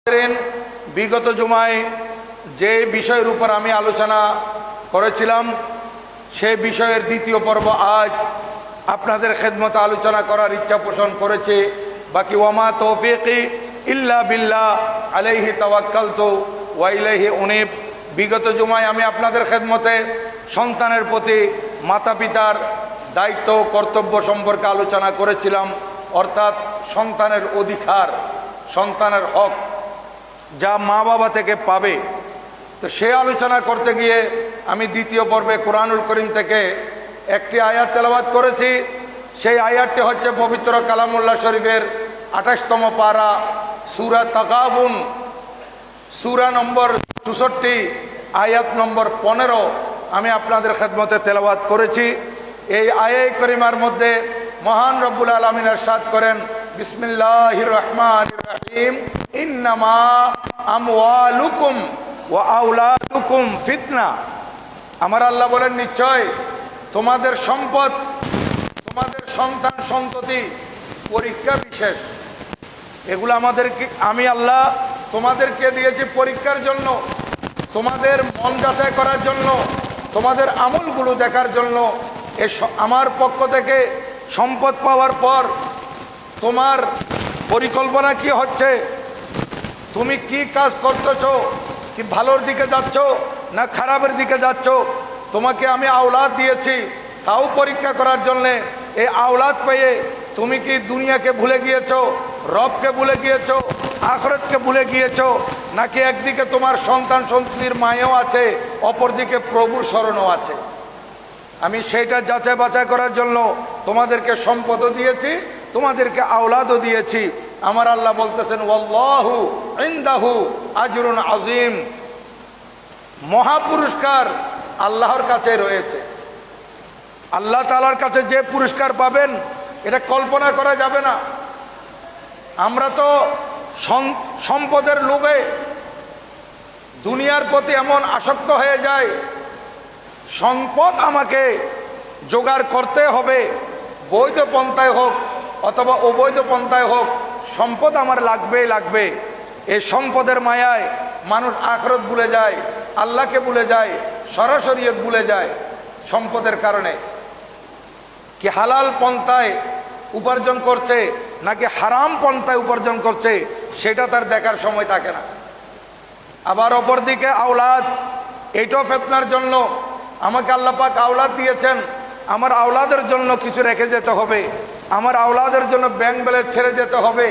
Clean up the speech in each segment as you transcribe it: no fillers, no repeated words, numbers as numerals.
বিগত জুমায় যে বিষয়ের উপর আমি আলোচনা করেছিলাম সেই বিষয়ের দ্বিতীয় পর্ব আজ আপনাদের খেদমতে আলোচনা করার ইচ্ছা পোষণ করেছে। বাকি ওয়ামা তৌফিকি ইল্লা বিল্লাহ আলাইহি তাওয়াক্কালতু ওয়া ইলাইহি উনীব। বিগত জুমায় আমি আপনাদের খেদমতে সন্তানের প্রতি মাতা পিতার দায়িত্ব কর্তব্য সম্পর্কে আলোচনা করেছিলাম, অর্থাৎ সন্তানের অধিকার, সন্তানের হক যা মা বাবা থেকে পাবে। তো সে আলোচনা করতে গিয়ে আমি দ্বিতীয় পর্বে কোরআনুল করিম থেকে একটি আয়াত তেলাওয়াত করেছি। সেই আয়াতটি হচ্ছে পবিত্র কালামুল্লাহ শরীফের 28তম পারা সূরা তাগাবুন, সূরা নম্বর 64 আয়াত নম্বর 15 আমি আপনাদের খেদমতে তেলাওয়াত করেছি। এই আয়াত করিমার মধ্যে মহান রব্বুল আলামিন ইরশাদ করেন, বিসমিল্লাহির রহমানির রহিম, ইন্নামা আমওয়ালুকুম ওয়া আওলাদুকুম ফিতনা। আমার আল্লাহ বলেন, নিশ্চয় তোমাদের সম্পদ, তোমাদের সন্তান সন্ততি পরীক্ষা বিশেষ। এগুলো আমি আল্লাহ তোমাদেরকে দিয়েছি পরীক্ষার জন্য, তোমাদের মন যাচাই করার জন্য, তোমাদের আমলগুলো দেখার জন্য। আমার পক্ষ থেকে সম্পদ পাওয়ার পর তোমার পরিকল্পনা কি হচ্ছে, তুমি কি কাজ করতেছো, কি ভালোর দিকে যাচ্ছ না খারাপের দিকে যাচ্ছ। তোমাকে আমি আওলাদ দিয়েছি তাও পরীক্ষা করার জন্যে। এই আওলাদ পেয়ে তুমি কি দুনিয়াকে ভুলে গিয়েছো, রবকে ভুলে গিয়েছো, আখিরাতকে ভুলে গিয়েছো, নাকি একদিকে তোমার সন্তান সন্ততির মায়াও আছে, অপরদিকে প্রভুর স্মরণও আছে। আমি সেইটা যাচাই বাছাই করার জন্য তোমাদেরকে সম্পদও দিয়েছি, তোমাদেরকে আওলাদও দিয়েছি। আমার আল্লাহ বলতেছেন, ওয়াল্লাহু ইনদাহু আজরুন আযীম। মহাপুরস্কার আল্লাহর কাছে রয়েছে। আল্লাহ তাআলার কাছে যে পুরস্কার পাবেন এটা কল্পনা করা যাবে না। আমরা তো সম্পদের লোভে দুনিয়ার প্রতি এমন আসক্ত হয়ে যায়, সম্পদ আমাকে জোগাড় করতে হবে, বৈধ পন্থায় হোক অথবা অবৈধ পন্থায় হোক, সম্পদ আমার লাগবেই লাগবে। এই সম্পদের মায়ায় মানুষ আখিরাত ভুলে যায়, আল্লাহকে ভুলে যায়, সরাসরিয়ত ভুলে যায়। সম্পদের কারণে কি হালাল পন্থায় উপার্জন করছে নাকি হারাম পন্থায় উপার্জন করছে সেটা তার দেখার সময় থাকে না। আবার অপরদিকে আওলাদ, এটাও ফিতনার জন্য। আমাকে আল্লাহ পাক আওলাদ দিয়েছেন, আমার আওলাদের জন্য কিছু রেখে যেতে হবে, আমার আওলাদের জন্য ব্যাংক ব্যালেন্স ছেড়ে যেতে হবে,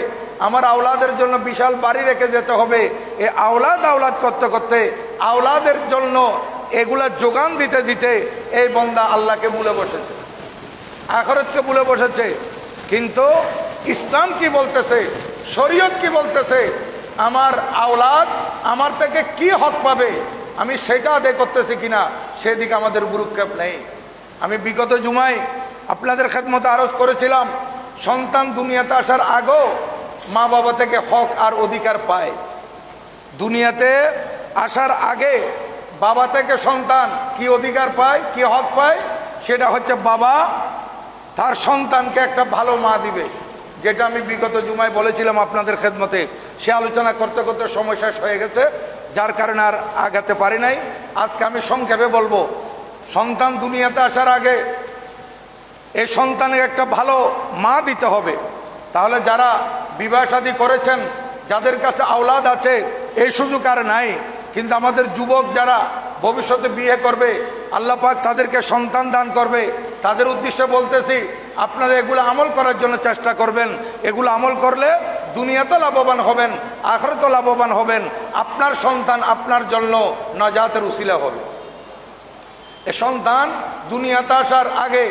আমার আওলাদের জন্য বিশাল বাড়ি রেখে যেতে হবে। এই আওলাদ করতে করতে আওলাদের জন্য এগুলা যোগান দিতে দিতে এই বান্দা আল্লাহকে ভুলে বসেছে, আখিরাতকে ভুলে বসেছে। কিন্তু ইসলাম কি বলতেছে, শরীয়ত কি বলতেছে, আমার আওলাদ আমার থেকে কি হক পাবে আমি সেটা আদায় করতেছি কিনা সেদিকে আমাদের গুরুক্ষেপ নেই। আমি বিগত জুমায় আপনাদের খেদমতে আরজ করেছিলাম, সন্তান দুনিয়াতে আসার আগেও মা বাবা থেকে হক আর অধিকার পায়। দুনিয়াতে আসার আগে বাবা থেকে সন্তান কি অধিকার পায়, কি হক পায়, সেটা হচ্ছে বাবা তার সন্তানকে একটা ভালো মা দিবে, যেটা আমি বিগত জুমায় বলেছিলাম আপনাদের খেদমতে। সে আলোচনা করতে করতে সময় শেষ হয়ে গেছে, যার কারণে আর আগাতে পারি নাই। আজকে আমি সংক্ষেপে বলবো, সন্তান দুনিয়াতে আসার আগে এই সন্তানের একটা ভালো মা দিতে হবে। তাহলে যারা বিবাহ শাদী করেছেন, যাদের কাছে আওলাদ আছে, এই সুযোগ আর নাই। কিন্তু আমাদের যুবক যারা ভবিষ্যতে বিয়ে করবে, আল্লাহ পাক তাদেরকে সন্তান দান করবে, তাদের উদ্দেশ্যে বলতেছি, আপনারা এগুলো আমল করার জন্য চেষ্টা করবেন। এগুলো আমল করলে দুনিয়াতে লাভবান হবেন, আখিরাতে লাভবান হবেন। আপনার সন্তান আপনার জন্য নাজাতের উসিলা হবে। এ সন্তান দুনিয়াতে আসার আগে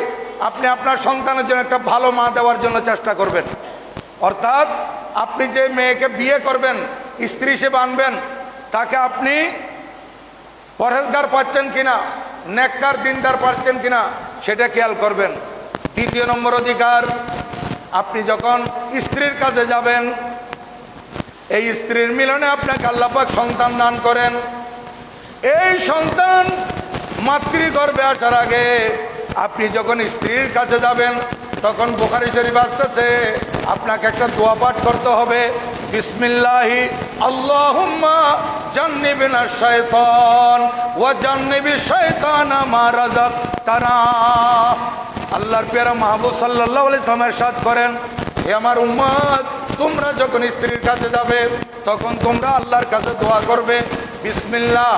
আপনি আপনার সন্তানের জন্য একটা ভালো মা দেওয়ার জন্য চেষ্টা করবেন। অর্থাৎ আপনি যে মেয়েকে বিয়ে করবেন, স্ত্রী হিসেবে আনবেন, তাকে আপনি পরহেজগার পাচ্ছেন কিনা, নেককার দিনদার পাচ্ছেন কিনা সেটা খেয়াল করবেন। দ্বিতীয় নম্বর অধিকার, আপনি যখন স্ত্রীর কাছে যাবেন, এই স্ত্রীর মিলনে আপনাকে আল্লাহ পাক সন্তান দান করেন। এই সন্তান মাতৃগর্ভে আসার আগে আপনি যখন স্ত্রীর কাছে যাবেন, তখন বুখারী শরীফ আসতেছে আপনাকে একটা দোয়া পাঠ করতে হবে, বিসমিল্লাহি আল্লাহুম্মা জান্নিবনা শাইতান ওয়া জান্নিবিশ শাইতানা মা রাযাকতানা। আল্লাহর প্যারা মাহবুব সাল্লাল্লাহু আলাইহি ওয়াসাল্লাম ইরশাদ করেন, হে আমার উম্মত, তোমরা যখন স্ত্রীর কাছে যাবে তখন তোমরা আল্লাহর কাছে দোয়া করবে বিসমিল্লাহ,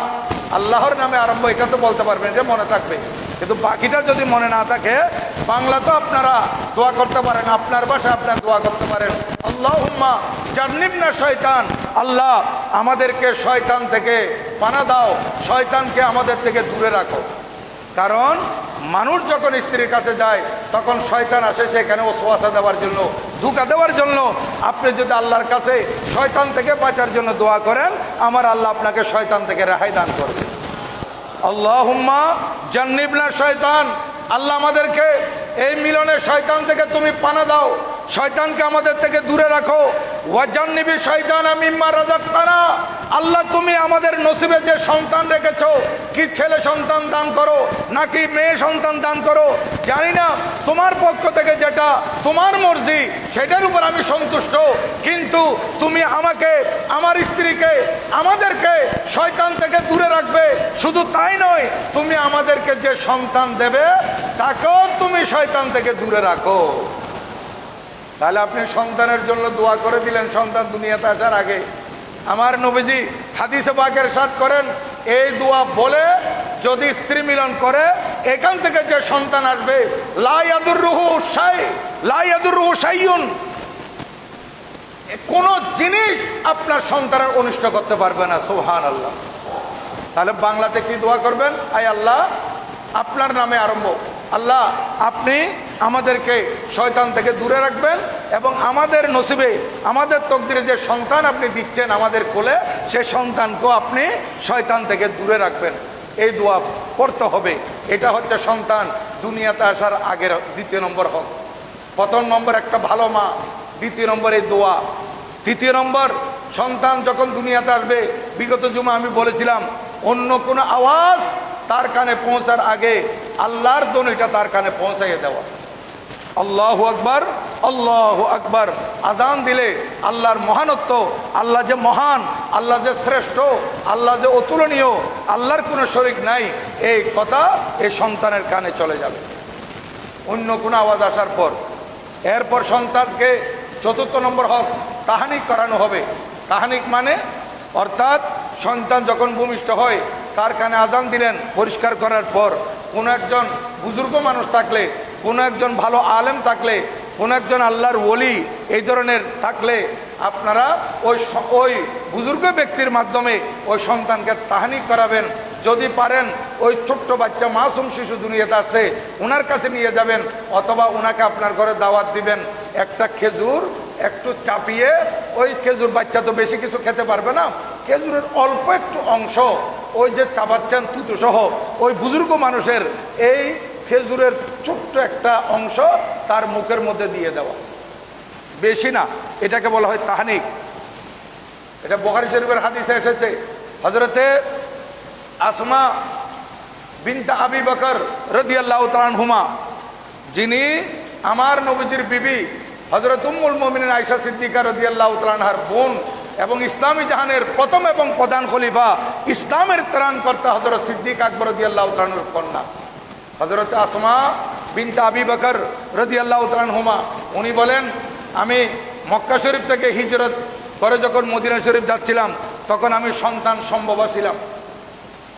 আল্লাহর নামে আরম্ভ। এটা তো বলতে পারবেন, যে মনে থাকবে, কিন্তু বাকিটা যদি মনে না থাকে, বাংলা তো আপনারা দোয়া করতে পারেন, আপনার ভাষায় আপনার দোয়া করতে পারেন। আল্লাহুম্মা জান্নিবনা শয়তান, আল্লাহ আমাদেরকে শয়তান থেকে পানা দাও, শয়তানকে আমাদের থেকে দূরে রাখো। কারণ মানুষ যখন স্ত্রীর কাছে যায় তখন শয়তান আসে সেখানে ওয়াসওয়াসা দেওয়ার জন্য, ধোঁকা দেওয়ার জন্য। আপনি যদি আল্লাহর কাছে শয়তান থেকে বাঁচার জন্য দোয়া করেন, আমার আল্লাহ আপনাকে শয়তান থেকে রেহাই দান করবে। আল্লাহুম্মা জান্নিবনা শয়তান, আল্লাহ আমাদেরকে এই মিলনে শয়তান থেকে তুমি পানা দাও, শয়তানকে আমাদের থেকে দূরে রাখো। ওয়া জান্নিবিশ শাইতানা মিম্মা রাযাকতানা, আল্লাহ তুমি আমাদের নসিবে যে সন্তান রেখেছো, কি ছেলে সন্তান দান করো নাকি মেয়ে সন্তান দান করো জানি না, তোমার পক্ষ থেকে যেটা তোমার মর্জি সেটার উপর আমি সন্তুষ্ট, কিন্তু তুমি আমাকে, আমার স্ত্রীকে, আমাদেরকে শয়তান থেকে দূরে রাখবে। শুধু তাই নয়, তুমি আমাদেরকে যে সন্তান দেবে তাকেও তুমি শয়তান থেকে দূরে রাখো। তাহলে আপনি সন্তানের জন্য দোয়া করে দিলেন সন্তান দুনিয়াতে আসার আগে। আমার নবীজি হাদিসে পাকে ইরশাদ করেন, এই দোয়া বলে যদি স্ত্রী মিলন করে, এখান থেকে যে সন্তান আসবে, লা ইয়াদুররুহু শাই, লা ইয়াদুররুহু শাইউন, কোন জিনিস আপনার সন্তানের অনিষ্ট করতে পারবে না। সুবহানাল্লাহ। তাহলে বাংলাতে কি দোয়া করবেন? আয় আল্লাহ, আপনার নামে আরম্ভ, আল্লাহ আপনি আমাদেরকে শয়তান থেকে দূরে রাখবেন এবং আমাদের নসিবে, আমাদের তকদিরে যে সন্তান আপনি দিচ্ছেন আমাদের কোলে, সে সন্তানকেও আপনি শয়তান থেকে দূরে রাখবেন। এই দোয়া পড়তে হবে। এটা হচ্ছে সন্তান দুনিয়াতে আসার আগের দ্বিতীয় নম্বর হক। প্রথম নম্বর একটা ভালো মা, দ্বিতীয় নম্বর এই দোয়া, তৃতীয় নম্বর সন্তান যখন দুনিয়াতে আসবে, বিগত জুমা আমি বলেছিলাম, অন্য কোনো আওয়াজ তার কানে পৌঁছার আগে আল্লাহর ধ্বনিটা তার কানে পৌঁছাইয়ে দেওয়া। আল্লাহু আকবার, আল্লাহু আকবার। আজান দিলে আল্লাহর মহানত্ব, আল্লাহ যে মহান, আল্লাহ যে শ্রেষ্ঠ, আল্লাহ যে অতুলনীয়, আল্লাহর কোনো শরীক নাই, এই কথা এই সন্তানের কানে চলে যাবে অন্য কোনো আওয়াজ আসার পর। এরপর সন্তানকে চতুর্থ নম্বর হক, তাহানিক করানো হবে। তাহানিক মানে অর্থাৎ সন্তান যখন ভূমিষ্ঠ হয়, তার কানে আজান দিলেন, পরিষ্কার করার পর কোনো একজন বুজুর্গ মানুষ থাকলে, কোনো একজন ভালো আলেম থাকলে, কোনো একজন আল্লাহর ওলি এই ধরনের থাকলে, আপনারা ওই বুজুর্গ ব্যক্তির মাধ্যমে ওই সন্তানকে তাহানিক করাবেন। যদি পারেন ওই ছোট্ট বাচ্চা মাসুম শিশু দুনিয়াতে আসছে, ওনার কাছে নিয়ে যাবেন, অথবা ওনাকে আপনার ঘরে দাওয়াত দিবেন। একটা খেজুর একটু চাপিয়ে, ওই খেজুর, বাচ্চা তো বেশি কিছু খেতে পারবে না, খেজুরের অল্প একটু অংশ ওই যে চাবাচ্ছেন তুতু সহ, ওই বুজুর্গ মানুষের এই খেজুরের ছোট্ট একটা অংশ তার মুখের মধ্যে দিয়ে দেওয়া, বেশি না। এটাকে বলা হয় তাহানিক। এটা বুখারী শরীফের হাদিসে এসেছে। হযরতে আসমা বিনতে আবি বকর রাদিয়াল্লাহু তাআলা আনহুমা, যিনি আমার নবীজির বিবি হযরত উম্মুল মুমিনিন আয়েশা সিদ্দিকা রাদিয়াল্লাহু তাআলা আনহার বোন এবং ইসলামী জাহানের প্রথম এবং প্রধান খলিফা, ইসলামের ত্রাণকর্তা হযরত সিদ্দিক আকবর রাদিয়াল্লাহু তাআলা আনহুর কন্যা হযরত আসমা বিনতে আবি বকর রাদিয়াল্লাহু তাআলা আনহুমা, উনি বলেন, আমি মক্কা শরীফ থেকে হিজরত করে যখন মদিনা শরীফ যাচ্ছিলাম, তখন আমি সন্তান সম্ভবা ছিলাম।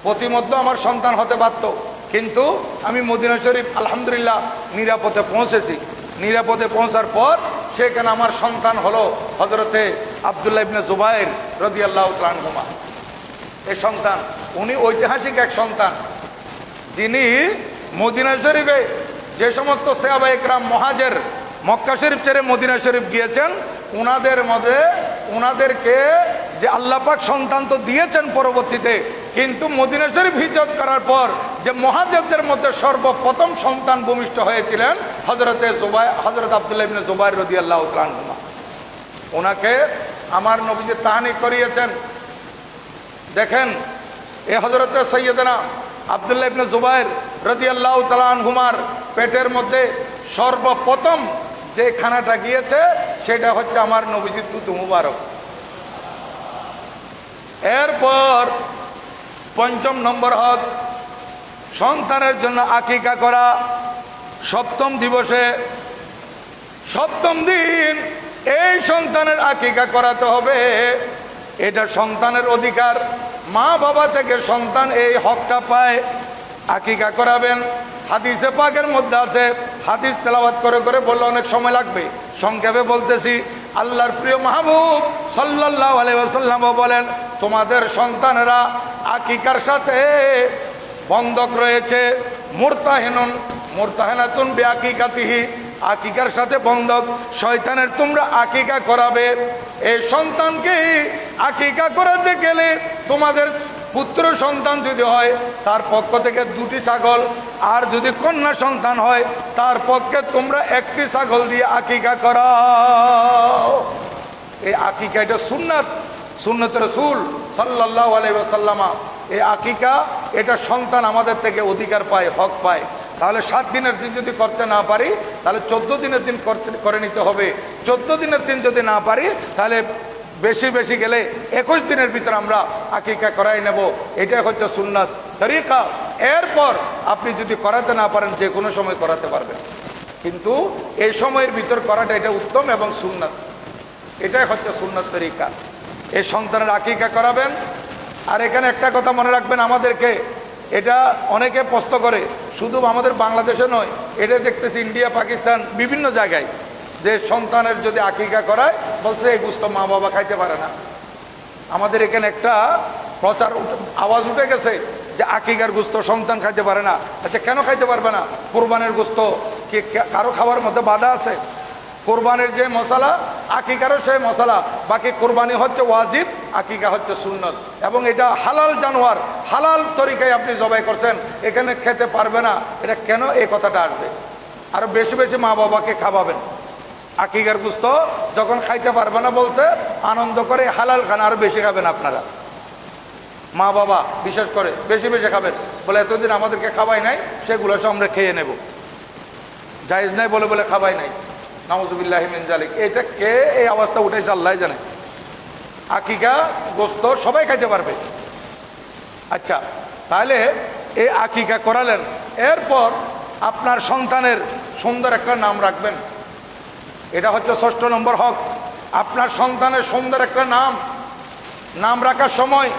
প্রতিমধ্যে আমার সন্তান হতে পারত, কিন্তু আমি মদিনা শরীফ আলহামদুলিল্লাহ নিরাপদে পৌঁছেছি। নিরাপদে পৌঁছার পর সেখানে আমার সন্তান হলো হযরতে আব্দুল্লাহ ইবনে জুবাইর রাদিয়াল্লাহু তাআলা আনহুমা। এই সন্তান, উনি ঐতিহাসিক এক সন্তান, যিনি মদিনা শরীফে যে সমস্ত সাহাবা ইকরাম মুহাজির মক্কা শরীফ ছেড়ে মদিনা শরীফ গিয়েছেন, ওনাদের মধ্যে ওনাদেরকে যে আল্লাহ পাক সন্তান তো দিয়েছেন পরবর্তীতে, কিন্তু মদিনা শরীফ হিজরত করার পর যে মুহাজিরদের মধ্যে সর্বপ্রথম সন্তান ভূমিষ্ঠ হয়েছিলেন হযরতে হযরত আব্দুল্লাহ ইবনে জুবাইর রাদিয়াল্লাহু তাআলা আনহুমা। ওনাকে আমার নবীজি তাহানিক করিয়েছেন। দেখেন, এ হযরতে সৈয়দনা আব্দুল্লাহ ইবনে জুবাইর রাদিয়াল্লাহু তাআলা আনহুমার পেটের মধ্যে সর্বপ্রথম যে খানাটা গিয়েছে সেটা হচ্ছে আমার নবীজির তুতু মুবারক। এরপর ৫ম নম্বর হক সন্তানের জন্য আকিকা করা। ৭ম দিবসে ৭ম দিন এই সন্তানের আকিকা করাতে হবে। এটা সন্তানের অধিকার, মা বাবা থেকে সন্তান এই হকটা পায়, আকিকা করাবেন। হাদিসে পাকের মধ্যে আছে, হাদিস তেলাওয়াত করে করে বললে অনেক সময় লাগবে, সংক্ষেপে বলতেছি। আল্লাহর প্রিয় মাহবুব সাল্লাল্লাহু আলাইহি ওয়াসাল্লাম বলেন, তোমাদের সন্তানেরা আকিকার সাথে বন্ধক রয়েছে। মুরতাহিনাতুন বিআকিকাতিহি, আকিকার সাথে বন্ধক। শয়তানের তোমরা আকিকা করাবে। এই সন্তানকে আকিকা করাতে গেলে তোমাদের পুত্র সন্তান যদি হয় তার পক্ষ থেকে 2টি ছাগল, আর যদি কন্যা সন্তান হয় তার পক্ষে তোমরা 1টি ছাগল দিয়ে আকিকা করাও। এই আকিকা এটা সুন্নত রাসূল সাল্লাল্লাহু আলাইহি ওয়াসাল্লাম। এই আকিকা এটা সন্তান আমাদের থেকে অধিকার পায়, হক পায়। তাহলে 7 দিনের দিন যদি করতে না পারি তাহলে 14 দিনের দিন করে নিতে হবে। 14 দিনের দিন যদি না পারি তাহলে বেশি গেলে 21 দিনের ভিতরে আমরা আকিকা করাই নেব। এটাই হচ্ছে সুন্নাত তরিকা। এরপর আপনি যদি করাতে না পারেন যে কোনো সময় করাতে পারবেন, কিন্তু এই সময়ের ভিতর করাটা এটা উত্তম এবং সুন্নাত। এটাই হচ্ছে সুন্নাত তরিকা। এই সন্তানের আকিকা করাবেন। আর এখানে একটা কথা মনে রাখবেন, আমাদেরকে এটা অনেকে প্রশ্ন করে, শুধু আমাদের বাংলাদেশে নয়, এটা দেখতেছি ইন্ডিয়া, পাকিস্তান, বিভিন্ন জায়গায়, যে সন্তানের যদি আকিকা করায় বলছে এই গোশত মা বাবা খাইতে পারে না। আমাদের এখানে একটা আওয়াজ উঠে গেছে যে আকিকার গোশত সন্তান খাইতে পারে না। আচ্ছা, কেন খাইতে পারবে না? কোরবানের গোশত কি কারো খাওয়ার মধ্যে বাধা আছে? কোরবানের যে মশলা, আকিকারও সেই মশলা। বাকি কোরবানি হচ্ছে ওয়াজিব, আকিকা হচ্ছে সুন্নত। এবং এটা হালাল জানোয়ার, হালাল তরিকায় আপনি জবাই করছেন, এখানে খেতে পারবে না, এটা কেন এই কথাটা আসবে? আরো বেশি মা বাবাকে খাওয়াবেন। আকিকার গোশত যখন খাইতে পারবে না বলছে, আনন্দ করে হালাল খান, আরো বেশি খাবেন আপনারা। মা বাবা বিশেষ করে বেশি খাবেন, বলে এতদিন আমাদেরকে খাওয়াই নাই, সেগুলো সব আমরা খেয়ে নেব। জায়েজ নাই বলে খাওয়াই নাই, নাউযুবিল্লাহি মিন যালিক। এটা কে এই অবস্থা উঠাইছে আল্লাহ জানে। আকিকা গোশত সবাই খাইতে পারবে। আচ্ছা, তাহলে এই আকিকা করালেন। এরপর আপনার সন্তানের সুন্দর একটা নাম রাখবেন। এটা হচ্ছে 6 নম্বর হক। আপনার সন্তানের সুন্দর একটা নাম রাখার সময়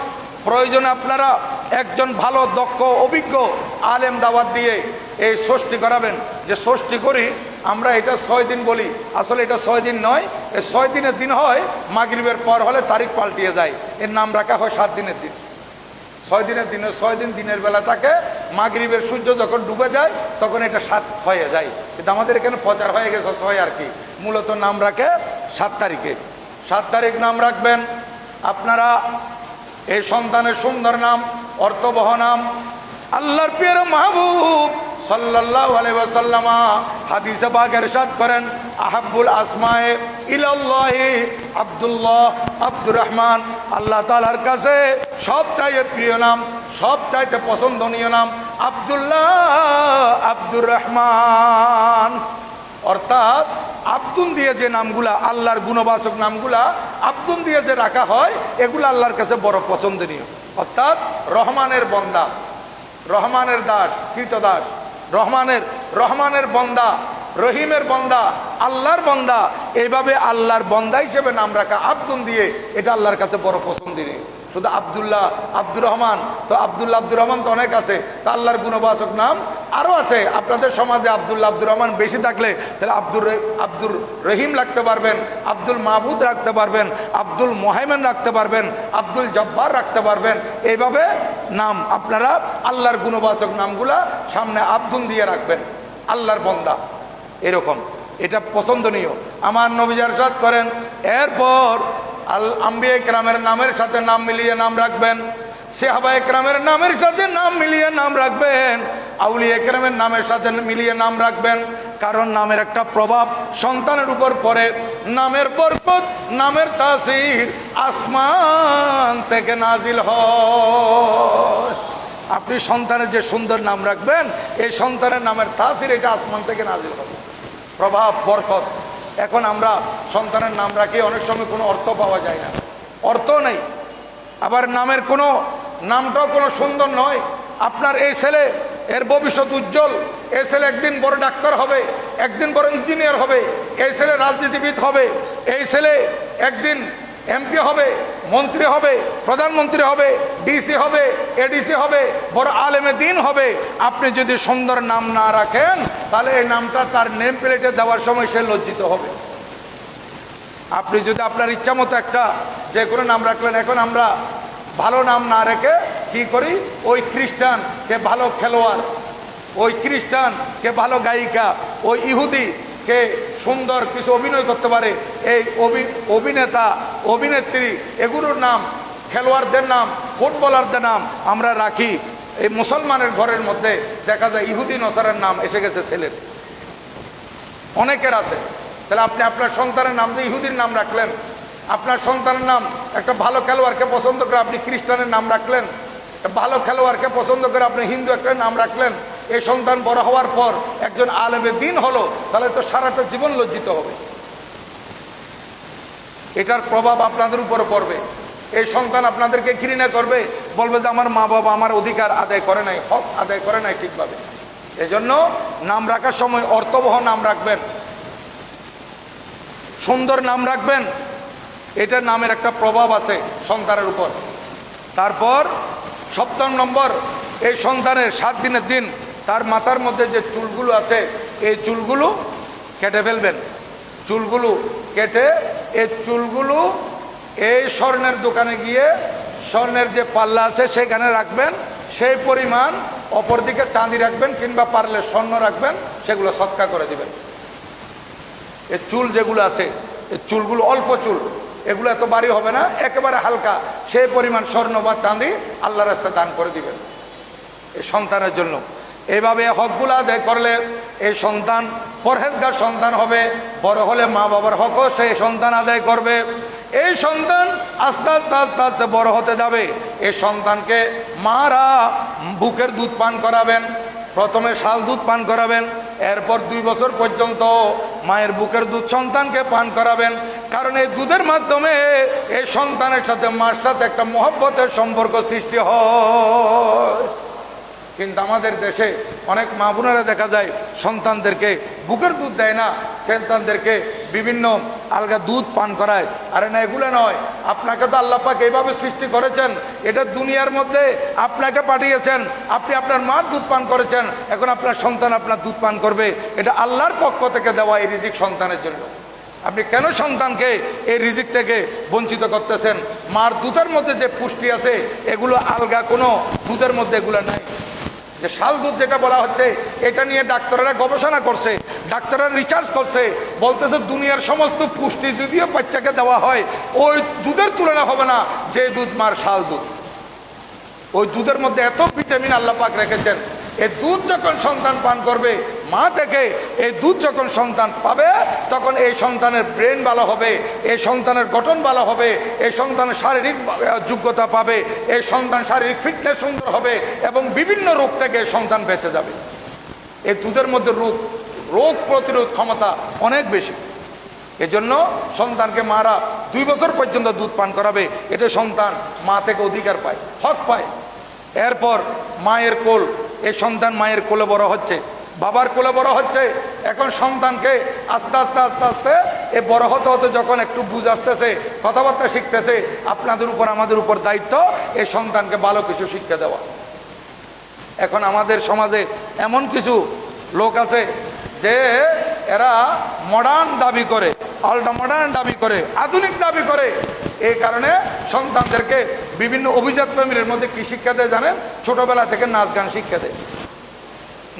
প্রয়োজনে আপনারা একজন ভালো, দক্ষ, অভিজ্ঞ আলেম দাওয়াত দিয়ে এই ষষ্ঠী করাবেন। যে ষষ্ঠী করি আমরা, এটা 6 দিন বলি, আসলে এটা 6 দিন নয়, এই 6 দিনের দিন হয়, মাগরিবের পর হলে তারিখ পাল্টিয়ে যায়, এর নাম রাখা হয় 7 দিনের দিন। 6 দিনের দিনে 6 দিন দিনের বেলা থাকে, মাগরিবের সূর্য যখন ডুবে যায় তখন এটা 7 হয়ে যায়। কিন্তু আমাদের এখানে প্রচার হয়ে গেছে 6 আর কি। মূলত নাম রাখে 7 তারিখে। 7 তারিখ নাম রাখবেন আপনারা। এই সন্তানের সুন্দর নাম, অর্থবহ নাম। আল্লাহর প্রিয় মাহবুব সাল্লাল্লাহু আলাইহি ওয়াসাল্লাম হাদিসে পাক ইরশাদ করেন, আহাব্বুল আসমায়ে ইলাল্লাহি আব্দুল্লাহ, আব্দুর রহমান। আল্লাহ তাআলার কাছে সবচাইতে প্রিয় নাম, সবচাইতে পছন্দনীয় নাম আব্দুল্লাহ, আব্দুর রহমান। অর্থাৎ আব্দুন দিয়ে যে নামগুলা, আল্লাহর গুণবাচক নামগুলা আব্দুন দিয়ে যে রাখা হয়, এগুলো আল্লাহর কাছে বড় পছন্দনীয়। অর্থাৎ রহমানের বন্দা, রহমানের দাস, কৃতদাস, রহমানের বন্দা, রহিমের বন্দা, আল্লাহর বন্দা। এইভাবে আল্লাহর বন্দা হিসেবে নাম রাখা আব্দুন দিয়ে, এটা আল্লাহর কাছে বড় পছন্দনীয়। শুধু আব্দুল্লাহ, আব্দুর রহমান, তো আব্দুল্লাহ, আব্দুর রহমান তো অনেক আছে, তা আল্লাহর গুণবাচক নাম আরও আছে। আপনাদের সমাজে আব্দুল্লাহ, আব্দুর রহমান বেশি থাকলে তাহলে আব্দুর রহিম রাখতে পারবেন, আব্দুল মাহবুদ রাখতে পারবেন, আব্দুল মোহাইমেন রাখতে পারবেন, আব্দুল জব্বার রাখতে পারবেন। এইভাবে নাম আপনারা আল্লাহর গুণবাচক নামগুলা সামনে আব্দুন দিয়ে রাখবেন, আল্লাহর বন্দা, এরকম। এটা পছন্দনীয়। আমার নবী ইরশাদ করেন, এরপর আম্বিয়া ইকরামের নামের সাথে নাম মিলিয়ে নাম রাখবেন, সাহাবা ইকরামের নামের সাথে নাম মিলিয়ে নাম রাখবেন, আউলিয়া ইকরামের নামের সাথে মিলিয়ে নাম রাখবেন। কারণ নামের একটা প্রভাব সন্তানের উপর পড়ে। নামের বরকত, নামের তাসির আসমান থেকে নাজিল হয়। আপনি সন্তানের যে সুন্দর নাম রাখবেন, এই সন্তানের নামের তাসির এটা আসমান থেকে নাজিল হবে, প্রভাব, বরকত। এখন আমরা সন্তানের নাম রাখি, অনেক সময় কোনো অর্থ পাওয়া যায় না, অর্থ নেই। আবার নামটাও কোনো সুন্দর নয়। আপনার এই ছেলে, এর ভবিষ্যৎ উজ্জ্বল, এই ছেলে একদিন বড় ডাক্তার হবে, একদিন বড় ইঞ্জিনিয়ার হবে, এই ছেলে রাজনীতিবিদ হবে, এই ছেলে একদিন এমপি হবে, মন্ত্রী হবে, প্রধানমন্ত্রী হবে, ডিসি হবে, এডিসি হবে, বড় আলেমে দিন হবে। আপনি যদি সুন্দর নাম না রাখেন তাহলে এই নামটা তার নেম প্লেটে দেওয়ার সময় সে লজ্জিত হবে। আপনি যদি আপনার ইচ্ছা মতো একটা যে কোনো নাম রাখলেন, এখন আমরা ভালো নাম না রেখে কি করি, ওই খ্রিস্টান কে ভালো খেলোয়াড়, ওই খ্রিস্টান কে ভালো গায়িকা, ওই ইহুদি কে সুন্দর কিছু অভিনয় করতে পারে, এই অভিনেতা অভিনেত্রী এগুলোর নাম, খেলোয়াড়দের নাম, ফুটবলারদের নাম আমরা রাখি। এই মুসলমানের ঘরের মধ্যে দেখা যায় ইহুদি নসারের নাম এসে গেছে ছেলের, অনেকের আছে। তাহলে আপনি আপনার সন্তানের নাম যে ইহুদির নাম রাখলেন, আপনার সন্তানের নাম একটা ভালো খেলোয়াড়কে পছন্দ করে আপনি খ্রিস্টানের নাম রাখলেন, ভালো খেলোয়াড়কে পছন্দ করে আপনি হিন্দু একটা নাম রাখলেন, এই সন্তান বড় হওয়ার পর একজন আলেমে দিন হলো, তাহলে তো সারাটা জীবন লজ্জিত হবে। এটার প্রভাব আপনাদের উপরে পড়বে। এই সন্তান আপনাদেরকে ঘৃণা করবে, বলবে যে আমার মা বাবা আমার অধিকার আদায় করে নাই, হক আদায় করে নাই ঠিকভাবে। এজন্য নাম রাখার সময় অর্থবহ নাম রাখবেন, সুন্দর নাম রাখবেন। এটার নামের একটা প্রভাব আছে সন্তানের উপর। তারপর 7 নম্বর, এই সন্তানের 7 দিনের দিন তার মাথার মধ্যে যে চুলগুলো আছে এই চুলগুলো কেটে ফেলবেন। চুলগুলো কেটে এই চুলগুলো এই স্বর্ণের দোকানে গিয়ে স্বর্ণের যে পাল্লা আছে সেখানে রাখবেন, সেই পরিমাণ অপরদিকে চাঁদি রাখবেন, কিংবা পারলে স্বর্ণ রাখবেন, সেগুলো সৎকা করে দিবেন। এই চুল যেগুলো আছে এই চুলগুলো অল্প চুল, এগুলো এত ভারী হবে না, একেবারে হালকা, সেই পরিমাণ স্বর্ণ বা চাঁদি আল্লাহর রাস্তায় দান করে দিবেন এই সন্তানের জন্য। এইভাবে হকগুলো আদায় করলে এই সন্তান পরহেজগার সন্তান হবে। বড় হলে মা বাবার হকও সেই সন্তান আদায় করবে। এই সন্তান আস্তে আস্তে আস্তে আস্তে বড় হতে যাবে। এই সন্তানকে মারা বুকের দুধ পান করাবেন, প্রথমে শাল দুধ পান করাবেন, এরপর 2 বছর পর্যন্ত মায়ের বুকের দুধ সন্তানকে পান করাবেন। কারণ এই দুধের মাধ্যমে এই সন্তানের সাথে মার সাথে একটা মহব্বতের সম্পর্ক সৃষ্টি হয়। কিন্তু আমাদের দেশে অনেক মা বোনেরা দেখা যায় সন্তানদেরকে বুকের দুধ দেয় না, সন্তানদেরকে বিভিন্ন আলগা দুধ পান করায়। আরে না, এগুলো নয়। আপনাকে তো আল্লাহ পাক এইভাবে সৃষ্টি করেছেন, এটা দুনিয়ার মধ্যে আপনাকে পাঠিয়েছেন, আপনি আপনার মার দুধ পান করেছেন, এখন আপনার সন্তান আপনার দুধ পান করবে। এটা আল্লাহর পক্ষ থেকে দেওয়া এই রিজিক সন্তানের জন্য। আপনি কেন সন্তানকে এই রিজিক থেকে বঞ্চিত করতেছেন? মার দুধের মধ্যে যে পুষ্টি আছে এগুলো আলগা কোনো দুধের মধ্যে এগুলো নাই। যে শাল দুধ যেটা বলা হচ্ছে, এটা নিয়ে ডাক্তাররা গবেষণা করছে, ডাক্তাররা রিসার্চ করছে, বলতেছে দুনিয়ার সমস্ত পুষ্টি যদিও বাচ্চাকে দেওয়া হয় ওই দুধের তুলনা হবে না যে দুধ মার শাল দুধ। ওই দুধের মধ্যে এত ভিটামিন আল্লাহ পাক রেখেছেন। এই দুধ যখন সন্তান পান করবে মা থেকে, এই দুধ যখন সন্তান পাবে তখন এই সন্তানের ব্রেন ভালো হবে, এই সন্তানের গঠন ভালো হবে, এই সন্তানের শারীরিক যোগ্যতা পাবে, এই সন্তান শারীরিক ফিটনেস সুন্দর হবে এবং বিভিন্ন রোগ থেকে সন্তান বেঁচে যাবে। এই দুধের মধ্যে রোগ প্রতিরোধ ক্ষমতা অনেক বেশি। এজন্য সন্তানকে মারা 2 বছর পর্যন্ত দুধ পান করাবে। এটা সন্তান মা থেকে অধিকার পায়, হক পায়। এরপর মায়ের কোল, এই সন্তান মায়ের কোলে বড় হচ্ছে, বাবার কোলে বড় হচ্ছে। এখন সন্তানকে আস্তে আস্তে আস্তে আস্তে এ বড় হতে হতে যখন একটু বুঝ আসতেছে, কথাবার্তা শিখতেছে, আপনাদের উপর আমাদের উপর দায়িত্ব এই সন্তানকে ভালো কিছু শিক্ষা দেওয়া। এখন আমাদের সমাজে এমন কিছু লোক আছে যে এরা মডার্ন দাবি করে, আল্ট্রা মডার্ন দাবি করে, আধুনিক দাবি করে। এই কারণে সন্তানদেরকে বিভিন্ন অভিজাত ফ্যামিলির মধ্যে কি শিক্ষা দেয় জানেন? ছোটবেলা থেকে নাচ গান শিক্ষা দেয়,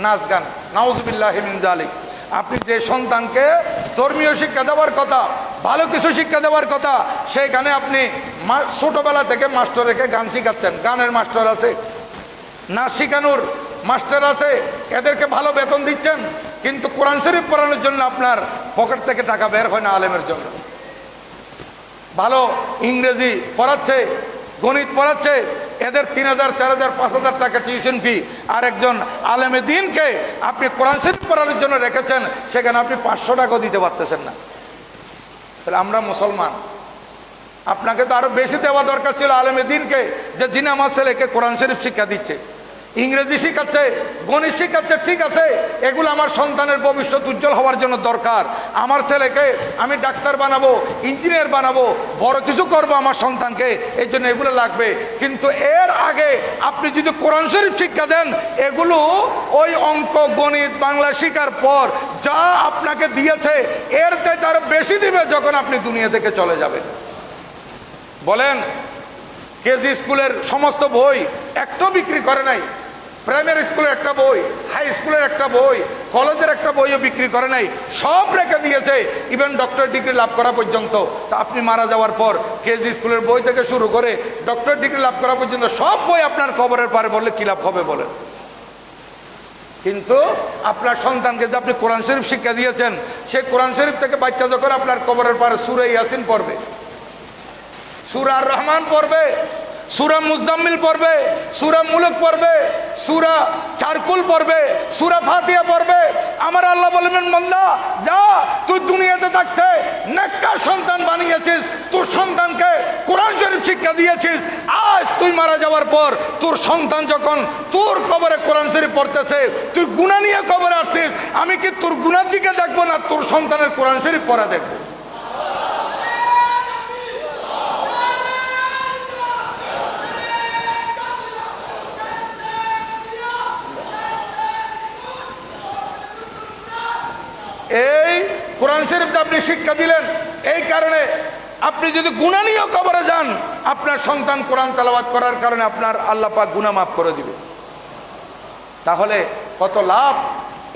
নাচ গান। নাউজুবিল্লাহি মিন যালিক। আপনি যে সন্তানকে ধর্মীয় শিক্ষা দেওয়ার কথা, ভালো কিছু শিক্ষা দেওয়ার কথা, সেইখানে আপনি ছোটবেলা থেকে মাস্টার রেখে গান শিখাচ্ছেন। গানের মাস্টার আছে, নাচ শিখানোর মাস্টার আছে, এদেরকে ভালো বেতন দিচ্ছেন, কিন্তু কোরআন শরীফ পড়ানোর জন্য আপনার পকেট থেকে টাকা বের হয় না আলেমের জন্য। ভালো ইংরেজি পড়াচ্ছে, গণিত পড়াচ্ছে, এদের 3000, 4000, 5000 টাকা টিউশন ফি। আর একজন আলেমে দিনকে আপনি কোরআন শরীফ পড়ানোর জন্য রেখেছেন, সেখানে আপনি 500 টাকাও দিতে পারতেছেন না। তাহলে আমরা মুসলমান, আপনাকে তো আরো বেশি দেওয়া দরকার ছিল আলেমে দিনকে, যে যিনি আমার ছেলেকে কোরআন শরীফ শিক্ষা দিচ্ছে, ইংরেজি শিখাচ্ছে, গণিত শিখাচ্ছে, ঠিক আছে, এগুলো আমার সন্তানের ভবিষ্যৎ উজ্জ্বল হওয়ার জন্য দরকার। আমার ছেলেকে আমি ডাক্তার বানাবো, ইঞ্জিনিয়ার বানাবো, বড় কিছু করবো আমার সন্তানকে, এই জন্য এগুলো লাগবে। কিন্তু এর আগে আপনি যদি কোরআন শরীফ শিক্ষা দেন, এগুলো ওই অঙ্ক, গণিত, বাংলা শিখার পর যা আপনাকে দিয়েছে এর চাইতে আরো বেশি দিবে যখন আপনি দুনিয়া থেকে চলে যাবেন। বলেন, কেজি স্কুলের সমস্ত বই একটাও বিক্রি করে নাই, প্রাইমারি স্কুলের একটা বই, হাই স্কুলের একটা বই, কলেজের একটা বইও বিক্রি করে নাই, সব রেখে দিয়েছে, ইভেন ডক্টর ডিগ্রি লাভ করা পর্যন্ত। তা আপনি মারা যাওয়ার পর কেজি স্কুলের বই থেকে শুরু করে ডক্টর ডিগ্রি লাভ করা পর্যন্ত সব বই আপনার কবরের পারে বললে কি লাভ হবে বলেন? কিন্তু আপনার সন্তানকে যে আপনি কোরআন শরীফ শিক্ষা দিয়েছেন, সেই কোরআন শরীফ থেকে বাচ্চা যখন আপনার কবরের পারে সূরা ইয়াসিন পড়বে, সূরা আর রহমান পড়বে, সূরা মুজাম্মিল পড়বে, সূরা মুলক পড়বে, সূরা চারকুল পড়বে, সূরা ফাতিহা পড়বে, আমার আল্লাহ বলবেন, বান্দা যা, তুই দুনিয়াতে থাকতে নেককার সন্তান বানিয়েছিস, তোর সন্তানকে কোরআন শরীফ শিক্ষা দিয়েছিস, আজ তুই মারা যাওয়ার পর তোর সন্তান যখন তোর কবরে কোরআন শরীফ পড়তেছে, তুই গুনাহ নিয়ে কবরে আসছিস, আমি কি তোর গুনার দিকে দেখবো না তোর সন্তানের কোরআন শরীফ পড়া দেখবো? এই কোরআন শরীফ আপনি শিক্ষা দিলেন, এই কারণে আপনি যদি গুনাহ নিয়ে কবরে যান, আপনার সন্তান কোরআন তেলাওয়াত করার কারণে আপনার আল্লাহ পাক গুনাহ মাফ করে দিবে। তাহলে কত লাভ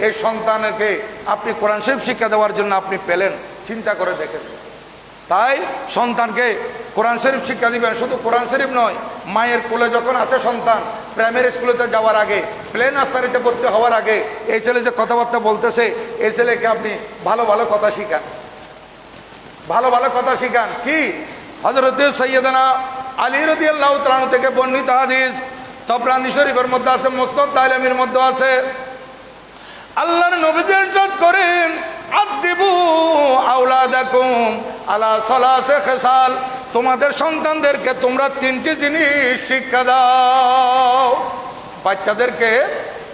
এই সন্তানকে আপনি কোরআন শরীফ শিক্ষা দেওয়ার জন্য আপনি পেলেন, চিন্তা করে দেখেন। তাই সন্তানকে কোরআন শরীফ শিক্ষা দিবেন। শুধু কোরআন শরীফ নয়, মায়ের কোলে যখন আছে সন্তান, প্রাইমারি স্কুলেতে যাওয়ার আগে, প্লে নার্সারিতে ভর্তি হওয়ার আগে, এই ছেলে যে কথাবার্তা বলতেছে, এই ছেলেকে আপনি ভালো ভালো কথা শিখান, ভালো ভালো কথা শিখান। কি হযরত সাইয়্যিদানা আলী রাদিয়াল্লাহু তাআলা থেকে বর্ণিত হাদিস, তাবরানী শরীফের মধ্যে আছে, মুসনাদ দাইলামির মধ্যে আছে, আল্লাহর নবী ইরশাদ করেন, আদিবু আওলাদাকুম আলা সালাসে খিসাল, তোমাদের সন্তানদেরকে তোমরা তিনটি জিনিস শিক্ষা দাও। বাচ্চাদেরকে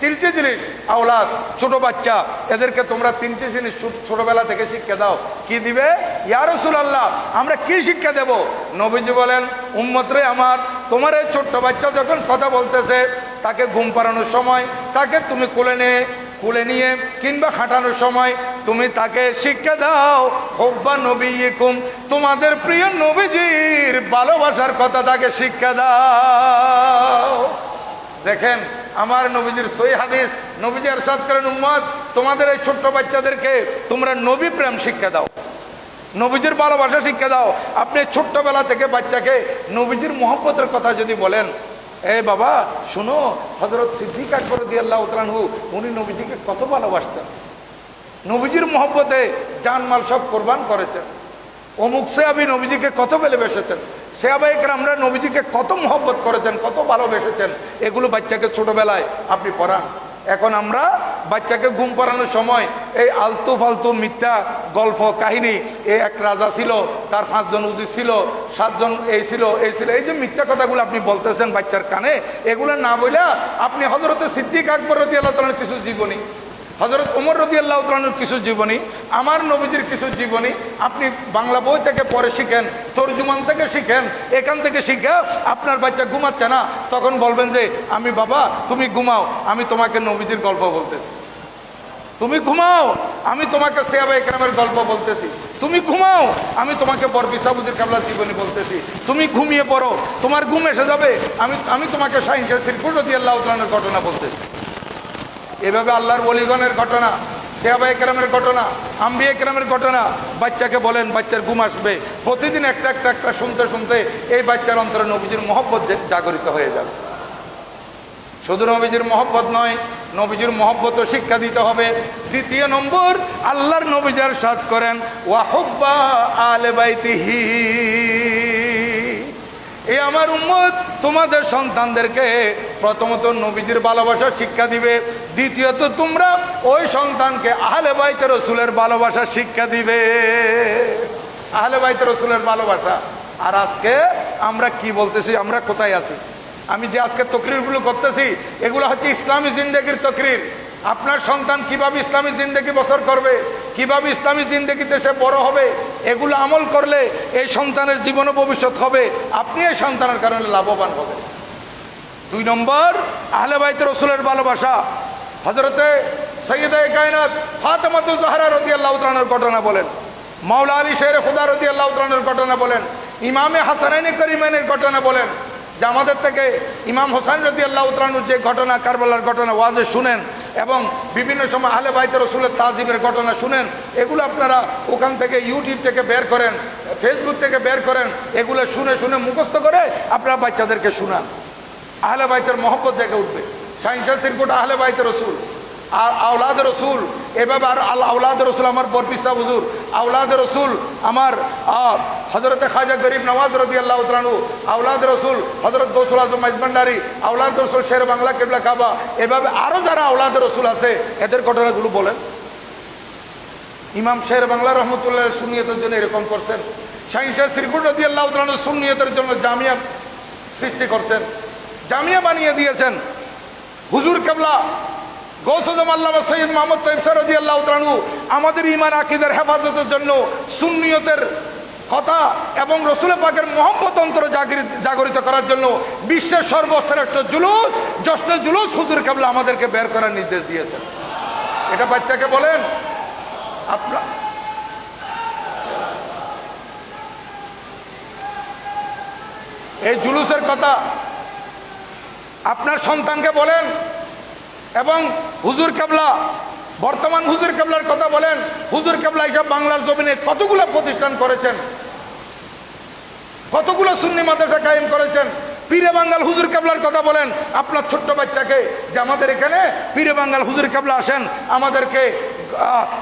তিনটি জিনিস, আওলাদ ছোট বাচ্চা, এদেরকে তোমরা তিনটি জিনিস ছোটবেলা থেকে শিক্ষা দাও। কি দিবে? ইয়া রাসূলুল্লাহ, আমরা কি শিক্ষা দেব? নবীজি বলেন, উম্মতরে আমার, তোমার এই ছোট্ট বাচ্চা যখন কথা বলতেছে, তাকে ঘুম পাড়ানোর সময় তাকে তুমি কোলে নিয়ে কিংবা হাঁটানোর সময় তুমি তাকে শিক্ষা দাও, হুব্বা নবিয়িকুম, তোমাদের প্রিয় নবীজির ভালোবাসার কথা তাকে শিক্ষা দাও। দেখেন আমার নবীজির সহিহ হাদিস, নবীজি ইরশাদ করেন, উম্মত তোমাদের এই ছোট্ট বাচ্চাদেরকে তোমরা নবী প্রেম শিক্ষা দাও, নবীজির ভালোবাসা শিক্ষা দাও। আপনি ছোট্টবেলা থেকে বাচ্চাকে নবীজির মহব্বতের কথা যদি বলেন, এই বাবা শুনো, হযরত সিদ্দিক আকবর রাদিয়াল্লাহু তাআলা আনহু উনি নবীজিকে কত ভালোবাসতেন, নবীজির মহব্বতে জানমাল সব কোরবান করেছেন, অমুক সাহাবী নবীজিকে কত ভালোবেসেছেন, সাহাবায়ে কেরামরা নবীজিকে কত মহব্বত করেছেন, কত ভালোবেসেছেন, এগুলো বাচ্চাকে ছোটবেলায় আপনি পড়ান। এখন আমরা বাচ্চাকে ঘুম পাড়ানোর সময় এই আলতু ফালতু মিথ্যা গল্প কাহিনী, এক রাজা ছিল, তার 5 জন উজির ছিল, 7 জন এই ছিল, এই যে মিথ্যা কথাগুলো আপনি বলতেছেন বাচ্চার কানে, এগুলো না বলে আপনি হযরত সিদ্দিক আকবর রাদিয়াল্লাহু তাআলার কিছু জীবনী, হযরত ওমর রাদিয়াল্লাহু তাআলার কিছু জীবনী, আমার নবীজির কিছু জীবনী আপনি বাংলা বই থেকে পড়ে শিখেন, তরজুমান থেকে শিখেন, এখান থেকে শিখে আপনার বাচ্চা ঘুমাচ্ছে না, তখন বলবেন যে আমি বাবা তুমি ঘুমাও, আমি তোমাকে নবীজির গল্প বলতেছি, তুমি ঘুমাও, আমি তোমাকে সাহাবায়ে কেরামের গল্প বলতেছি, তুমি ঘুমাও, আমি তোমাকে বরবিস সাবুদ্দিন কাবলার জীবনী বলতেছি, তুমি ঘুমিয়ে পড়ো, তোমার ঘুম এসে যাবে, আমি তোমাকে শাহীন শাহ সিরকুল রাদিয়াল্লাহু তাআলার ঘটনা বলতেছি। এভাবে আল্লাহর ওলিগণের ঘটনা, সাহাবায়ে কেরামের ঘটনা, আম্বিয়া কেরামের ঘটনা বাচ্চাকে বলেন, বাচ্চার ঘুম আসবে। প্রতিদিন একটা শুনতে শুনতে এই বাচ্চার অন্তরে নবীজির মহব্বত জাগরিত হয়ে যাবে। শুধু নবীজির মহব্বত নয়, নবীজির মহব্বতও শিক্ষা দিতে হবে। দ্বিতীয় নম্বর, আল্লাহর নবী ইরশাদ করেন, ওয়া হুব্বা আলে বাইতিহি, এই আমার উম্মত তোমাদের সন্তানদেরকে প্রথমত নবীজির ভালোবাসা শিক্ষা দিবে, দ্বিতীয়ত তোমরা ওই সন্তানকে আহলে বাইতে রাসূলের ভালোবাসা শিক্ষা দিবে। আহলে বাইতে রাসূলের ভালোবাসা আর আজকে আমরা কি বলতেছি, আমরা কোথায় আছি? আমি যে আজকে তকরিরগুলো করতেছি এগুলো হচ্ছে ইসলামী জিন্দেগির তকরির। আপনার সন্তান কিভাবে ইসলামী জিন্দেগি বসর করবে, কিভাবে ইসলামী জিন্দেগিতে সে বড় হবে, এগুলো আমল করলে এই সন্তানের জীবন ও ভবিষ্যৎ হবে, আপনি এই সন্তানের কারণে লাভবান হবেন। 2 নম্বর, আহলে বাইত রসুলের ভালোবাসা। হযরতে সৈয়দে কায়নাত ফাতেমাতুজ জাহরা রাদিয়াল্লাহু তাআলার ঘটনা বলেন, মাওলা আলী শের খুদা রাদিয়াল্লাহু তাআলার ঘটনা বলেন, ইমামে হাসানাইন কারিমাইনের ঘটনা বলেন, যে আমাদের থেকে ইমাম হোসেন রাদিয়াল্লাহু তাআলার যে ঘটনা, কারবালার ঘটনা ওয়াজে শুনেন এবং বিভিন্ন সময় আহলে বাইত রসুলের তাজিমের ঘটনা শুনেন, এগুলো আপনারা ওখান থেকে ইউটিউব থেকে বের করেন, ফেসবুক থেকে বের করেন, এগুলো শুনে শুনে মুখস্থ করে আপনারা বাচ্চাদেরকে শুনান। আহলে বাইতের মহব্বত জেগে উঠবে। শাহিনশাহ সিরকুট আহলে বাইত রসুল আর আওলাদ রসুল, এভাবে আর আওলাদ রসুল আমার বরপিসা হুজুর, আওলাদ রসুল আমার হজরতে খাজা গরিব নওয়াজ রাদিয়াল্লাহু তাআলা আনহু, আওলাদ রসুল হজরত গৌসুল আজম মাইজভান্ডারী, আওলাদ রসুল শের বাংলা কিবলা কাবা, এভাবে আরও যারা আওলাদ রসুল আছে এদের ঘটনাগুলো বলেন। ইমাম শের বাংলা রহমতুল্লাহ সুন্নিয়তের জন্য এরকম করছেন। শাহিনশাহ সিরকুট রাদিয়াল্লাহু তাআলা সুন্নিয়তের জন্য জামিয়া সৃষ্টি করছেন, জামিয়া বানিয়ে দিয়েছেন। হুজুর কেবলা গৌস আজম আল্লামা সৈয়দ মুহাম্মদ তাইয়্যিব সাহেব রাদিয়াল্লাহু তাআলা আনহু আমাদের ঈমান আকীদার হেফাজতের জন্য সুন্নিয়তের কথা এবং রসুল পাকের মহব্বত অন্তর জাগরিত করার জন্য বিশ্বের সর্বশ্রেষ্ঠ জুলুস, জশ্নে জুলুস হুজুর কেবলা আমাদেরকে বের করার নির্দেশ দিয়েছেন। এটা বাচ্চাকে বলেন আপনার, এই জুলুসের কথা আপনার সন্তানকে বলেন এবং হুজুর কেবলা বর্তমান হুজুর কেবলার কথা বলেন। হুজুর কেবলা হিসাব বাংলার জমিনে কতগুলো প্রতিষ্ঠান করেছেন, কতগুলো সুন্নি মাদ্রাসা কায়েম করেছেন। পীরে বাঙ্গাল হুজুর কেবলার কথা বলেন আপনার ছোট্ট বাচ্চাকে, যে আমাদের এখানে পীরে বাঙ্গাল হুজুর কেবলা আসেন, আমাদেরকে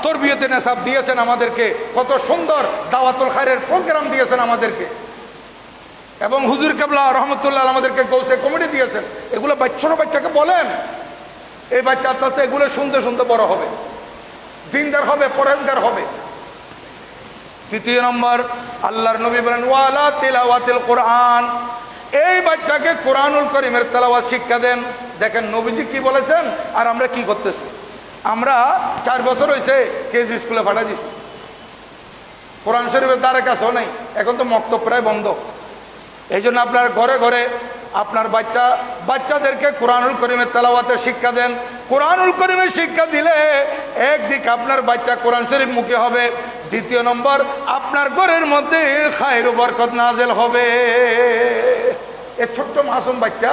তরবিয়তে নেশাব দিয়েছেন, আমাদেরকে কত সুন্দর দাওয়াতুল খায়রের প্রোগ্রাম দিয়েছেন আমাদেরকে, এবং হুজুর কেবলা রহমতুল্লাহ আমাদেরকে গৌসে কমিটি দিয়েছেন। এগুলো ছোট বাচ্চাকে বলেন, এই বাচ্চা আস্তে আস্তে এগুলো শুনতে শুনতে বড় হবে, দিনদার হবে, পরহেজগার হবে। 3 নম্বর, আল্লাহর নবী বলেন ওয়ালা তিলাওয়াতিল কোরআন, এই বাচ্চাকে কোরআনুল কারীমের তেলাওয়াত শিক্ষা দেন। দেখেন নবীজি কি বলেছেন আর আমরা কি করতেছি। আমরা 4 বছর হয়েছে কেজি স্কুলে পাঠা দিছি, কোরআন শরীফের দ্বারে কাছেও নেই, এখন তো মক্তব প্রায় বন্ধ। এই জন্য আপনার ঘরে ঘরে আপনার বাচ্চাদেরকে কোরআনুল কারীমের তেলাওয়াতের শিক্ষা দেন। কোরআনুল কারীমের শিক্ষা দিলে একদিক আপনার বাচ্চা কোরআন শরীফ মুখী হবে, 2 নম্বর আপনার ঘরের মধ্যে খায়র ও বরকত নাযিল হবে। এই ছোট্ট মাসুম বাচ্চা,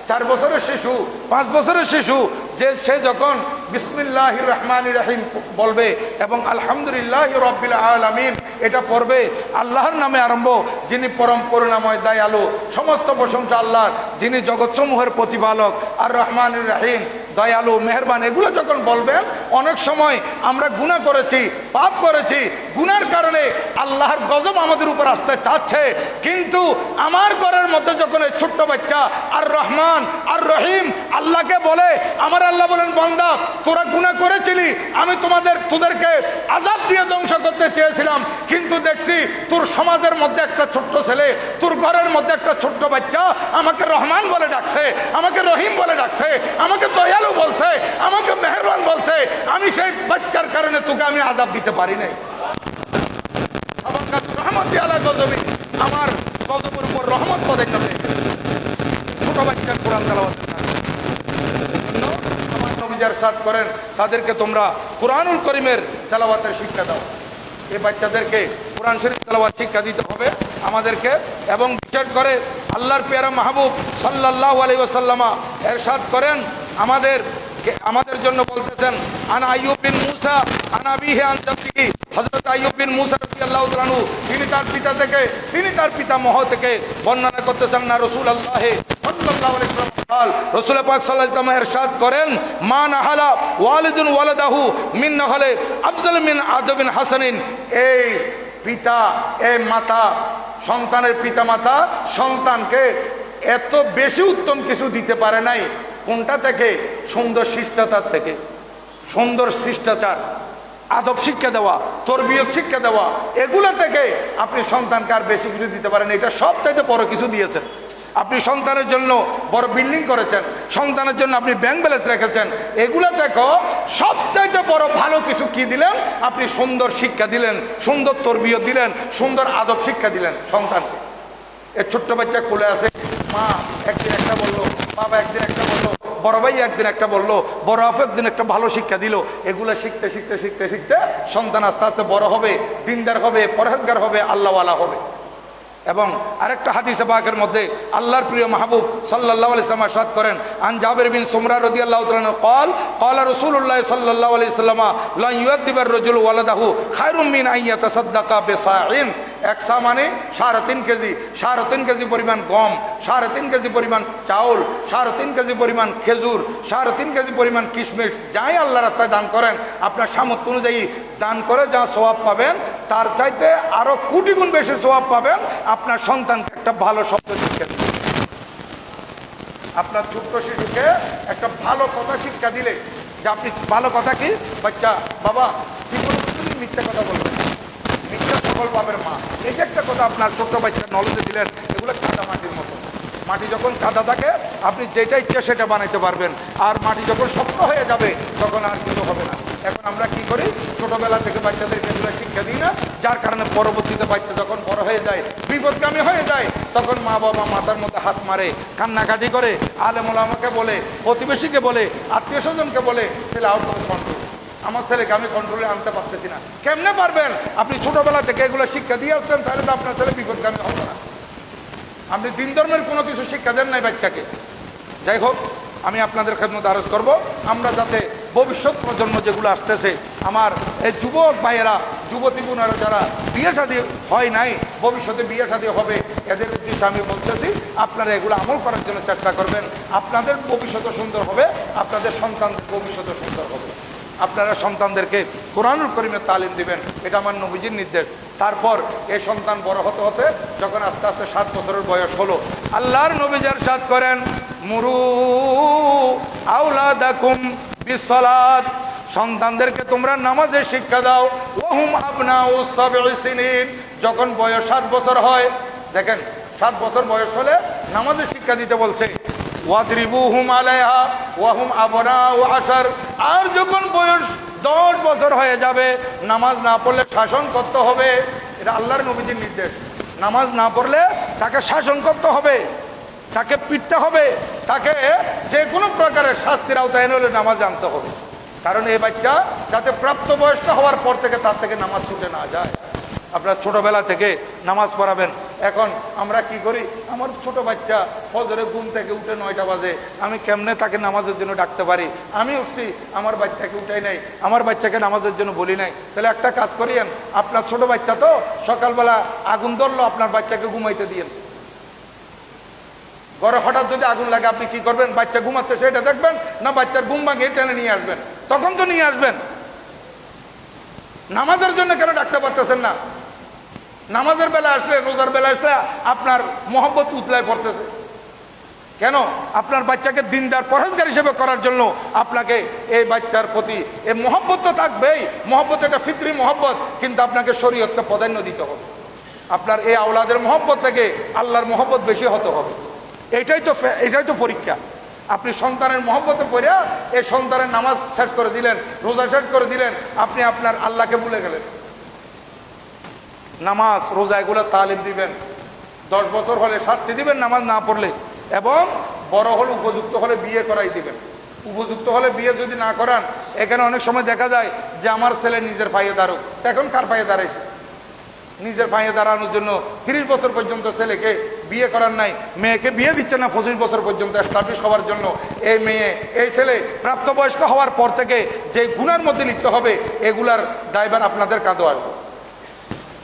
4 বছরের শিশু, 5 বছরের শিশু, যে সে যখন বিসমিল্লাহির রহমানির রহিম বলবে এবং আলহামদুলিল্লাহি রাব্বিল আলামিন এটা পড়বে, আল্লাহর নামে আরম্ভ, যিনি পরম করুণাময় দয়ালু, সমস্ত প্রশংসা আল্লাহর, যিনি জগৎসমূহের প্রতিপালক, আর রহমানির রহিম দয়ালু মেহেরবান, এগুলো যখন বলবেন, অনেক সময় আমরা গুনাহ করেছি, পাপ করেছি, গুনার কারণে আল্লাহর গজব আমাদের উপর আসতে চাচ্ছে, কিন্তু আমার ঘরের মধ্যে যখন এই ছোট্ট বাচ্চা আর রহমান আর রহিম আল্লাহকে বলে, আমার আল্লাহ বলেন বান্দা তোরা গুনাহ করেছিলি, আমি তোদেরকে আযাব দিয়ে ধ্বংস করতে চেয়েছিলাম, কিন্তু দেখছি তোর সমাজের মধ্যে একটা ছোট্ট ছেলে, তোর ঘরের মধ্যে একটা ছোট্ট বাচ্চা আমাকে রহমান বলে ডাকছে, আমাকে রহিম বলে ডাকছে, আমাকে দয়ালু বলছে, আমাকে মেহেরবান বলছে, আমি সেই বাচ্চার কারণে তোকে আমি আযাব দিতে পারি নাই। আমার গজবের উপর রহমত পদে যাবে ছোট বাচ্চার কোরআন তেলাওয়াত করেন, তাদেরকে তোমরা কোরআনুল কারীমের তেলাওয়াতের শিক্ষা দাও। এই বাচ্চাদেরকে কোরআন শরীফ তেলাওয়াত শিক্ষা দিতে হবে আমাদেরকে। এবং বিশেষ করে আল্লাহর পেয়ারা মাহবুব সাল্লাল্লাহু আলাইহি ওয়াসাল্লাম ইরশাদ করেন, আমাদের জন্য বলতেছেন, আনা আইয়ুব বিন মুসা আনা বিহি আন জাদ্দিহি, হযরত আইয়ুব বিন মুসা রাদিয়াল্লাহু তাআলা আনহু তিনি তার পিতামহ থেকে বর্ণনা করতেছেন না রাসূলুল্লাহ সাল্লাল্লাহু আলাইহি ওয়াসাল্লাম রাসূল পাক সাল্লাল্লাহু আলাইহি ওয়াসাল্লাম ইরশাদ করেন, মা নাহালা ওয়ালিদুন ওয়ালাদাহু মিন নাহলে আফজাল মিন আদবিন হাসানিন, এই পিতা, এই মাতা, সন্তানের পিতা মাতা সন্তানকে এত বেশি উত্তম কিছু দিতে পারে নাই। কোনটা থেকে? সুন্দর শিষ্টাচার থেকে। সুন্দর শিষ্টাচার, আদব শিক্ষা দেওয়া, তরবিয়ত শিক্ষা দেওয়া, এগুলো থেকে আপনি সন্তানকে আর বেশি কিছু দিতে পারেন। এটা সবচাইতে বড় কিছু দিয়েছেন। আপনি সন্তানের জন্য বড় বিল্ডিং করেছেন, সন্তানের জন্য আপনি ব্যাংক ব্যালেন্স রেখেছেন, এগুলো থেকে সবচাইতে বড় ভালো কিছু কি দিলেন? আপনি সুন্দর শিক্ষা দিলেন, সুন্দর তরবিয়ত দিলেন, সুন্দর আদব শিক্ষা দিলেন সন্তানকে। এই ছোট্ট বাচ্চা কোলে আছে, মা একদিন একটা বললো, বাবা একদিন একটা বললো, বড় ভাই একদিন একটা বললো, বড় আপু একদিন একটা ভালো শিক্ষা দিল। এগুলো শিখতে শিখতে শিখতে শিখতে সন্তান আস্তে আস্তে বড় হবে, দিনদার হবে, পরহেজগার হবে, আল্লাহওয়ালা হবে। এবং আরেকটা হাদিসে পাকের মধ্যে আল্লাহর প্রিয় মাহবুব সাল্লাল্লাহু আলাইহি ওয়াসাল্লাম ইরশাদ করেন, আন জাবির বিন সুমরা রাদিয়াল্লাহু তাআলা قال قال رسول الله صلى الله عليه وسلم لا يؤدب الرجل ولده خير من ان يتصدق بصاع। এক সা মানে 3.5 কেজি, 3.5 কেজি পরিমাণ গম, 3.5 কেজি পরিমাণ চাউল, 3.5 কেজি পরিমাণ খেজুর, 3.5 কেজি পরিমাণ কিশমিশ, যাই আল্লাহ রাস্তায় দান করেন, আপনার সামর্থ্য অনুযায়ী দান করে যা সওয়াব পাবেন, তার চাইতে আরো কোটি গুণ বেশি সওয়াব পাবেন আপনার সন্তানকে একটা ভালো শব্দ শিক্ষা দিলে। আপনার ছোট্ট শিশুকে একটা ভালো কথা শিক্ষা দিলে, যে আপনি ভালো কথা কি, বাচ্চা বাবা জীবনে তুমি মিথ্যা কথা বলবেন, মিথ্যা সকল পাবের মা, এই যে একটা কথা আপনার ছোট্ট বাচ্চার নলেজে দিলেন। এগুলো কাদা মাটির মতো, মাটি যখন কাদা থাকে আপনি যেটা ইচ্ছা সেটা বানাইতে পারবেন, আর মাটি যখন শক্ত হয়ে যাবে তখন আর কিছু হবে না। এখন আমরা কি করি, ছোটবেলা থেকে বাচ্চাদেরকে এগুলো শিক্ষা দিই না, যার কারণে পরবর্তীতে বাচ্চা যখন বড় হয়ে যায়, বিপদগামী হয়ে যায়, তখন মা বাবা মাথার মধ্যে হাত মারে, কান্নাকাটি করে, আলেম ওলামাকে বলে, প্রতিবেশীকে বলে, আত্মীয় স্বজনকে বলে, ছেলে আউট অফ কন্ট্রোল, আমার ছেলেকে আমি কন্ট্রোলে আনতে পারতেছি না। কেমনে পারবেন? আপনি ছোটবেলা থেকে এগুলো শিক্ষা দিয়ে আসছেন, তাহলে তো আপনার ছেলে বিপদগামী হবে না। আপনি দিন ধর্মের কোনো কিছু শিক্ষা দেন নাই বাচ্চাকে। যাই হোক, আমি আপনাদের খেদমত আরজ করব, আমরা যাতে ভবিষ্যৎ প্রজন্ম যেগুলো আসতেছে, আমার এই যুবক ভাইয়েরা, যুবতী বোনেরা যারা বিয়ে শাদী হয় নাই, ভবিষ্যতে বিয়ে শাদী হবে, এদের উদ্দেশ্যে আমি বলতেছি, আপনারা এগুলো আমল করার জন্য চেষ্টা করবেন। আপনাদের ভবিষ্যৎ সুন্দর হবে, আপনাদের সন্তানদের ভবিষ্যৎ সুন্দর হবে। আপনারা সন্তানদেরকে কোরআনুল কারীমের তালিম দিবেন, এটা আমার নবীজির নির্দেশ। তারপর এই সন্তান বড় হতে হতে যখন আস্তে আস্তে 7 বছরের বয়স হলো, আল্লাহর নবী ইরশাদ করেন, মুরু আওলাদাকুম বিসসালাত, সন্তানদেরকে তোমরা নামাজের শিক্ষা দাও, ওয়াহুম আবনাউ সাবঈ সিনিন, যখন বয়স 7 বছর হয়। দেখেন, 7 বছর বয়স হলে নামাজের শিক্ষা দিতে বলছে। ওয়াদরিবুহুম আলাইহা ওয়াহুম আবনাউ আশার, আর যখন বয়স 10 বছর হয়ে যাবে, নামাজ না পড়লে শাসন করতে হবে। এটা আল্লাহর নবীজির নির্দেশ। নামাজ না পড়লে তাকে শাসন করতে হবে, তাকে পিটতে হবে, তাকে যে কোনো প্রকারের শাস্তির আওতায় এনে হলে নামাজ আনতে হবে। কারণ এই বাচ্চা যাতে প্রাপ্তবয়স্ক হওয়ার পর থেকে তার থেকে নামাজ ছুটে না যায়। আপনার ছোটবেলা থেকে নামাজ পড়াবেন। এখন আমরা কি করি, আমার ছোট বাচ্চা ফজরে ঘুম থেকে উঠে 9টা বাজে, আমি কেমনে তাকে নামাজের জন্য ডাকতে পারি? আমি উঠছি, আমার বাচ্চাকে উঠাই নাই, আমার বাচ্চাকে নামাজের জন্য বলি নাই। তাহলে একটা কাজ করিয়েন, আপনার ছোট বাচ্চা তো সকালবেলা আগুন ধরলো, আপনার বাচ্চাকে ঘুমাইতে দিয়েন। ঘরে হঠাৎ যদি আগুন লাগে আপনি কি করবেন? বাচ্চা ঘুমাচ্ছে সেটা দেখবেন, না বাচ্চার ঘুম ভাঙিয়ে টেনে নিয়ে আসবেন? তখন তো নিয়ে আসবেন। নামাজের জন্য কেন ডাকতে পারতেছেন না? নামাজের বেলা আসলে, রোজার বেলা আসলে আপনার মহব্বত উতলায় পড়তেছে কেন? আপনার বাচ্চাকে দিনদার পরহেজগার হিসেবে করার জন্য আপনাকে এই বাচ্চার প্রতি এই মহব্বত তো থাকবেই। মহব্বত এটা ফিতরি মহব্বত, কিন্তু আপনাকে শরীয়তকে প্রাধান্য দিতে হবে। আপনার এই আওলাদের মহব্বত থেকে আল্লাহর মহব্বত বেশি হতে হবে। এটাই তো পরীক্ষা। আপনি সন্তানের মহব্বতে পড়ে এই সন্তানের নামাজ শেষ করে দিলেন, রোজা শেষ করে দিলেন, আপনি আপনার আল্লাহকে ভুলে গেলেন। নামাজ রোজা এগুলো তালিম দিবেন। 10 বছর হলে শাস্তি দিবেন নামাজ না পড়লে, এবং বড় হলে উপযুক্ত হলে বিয়ে করাই দিবেন। উপযুক্ত হলে বিয়ে যদি না করান, এখানে অনেক সময় দেখা যায় যে আমার ছেলে নিজের পায়ে দাঁড়ুক। এখন কার পায়ে দাঁড়াইছে? নিজের পায়ে দাঁড়ানোর জন্য 30 বছর পর্যন্ত ছেলেকে বিয়ে করার নাই, মেয়েকে বিয়ে দিচ্ছে না 25 বছর পর্যন্ত এস্টাবলিশ হওয়ার জন্য। এই মেয়ে, এই ছেলে প্রাপ্তবয়স্ক হওয়ার পর থেকে যে গুনার মধ্যে লিপ্ত হবে, এগুলার দায়ভার আপনাদের কাঁধে আসবে।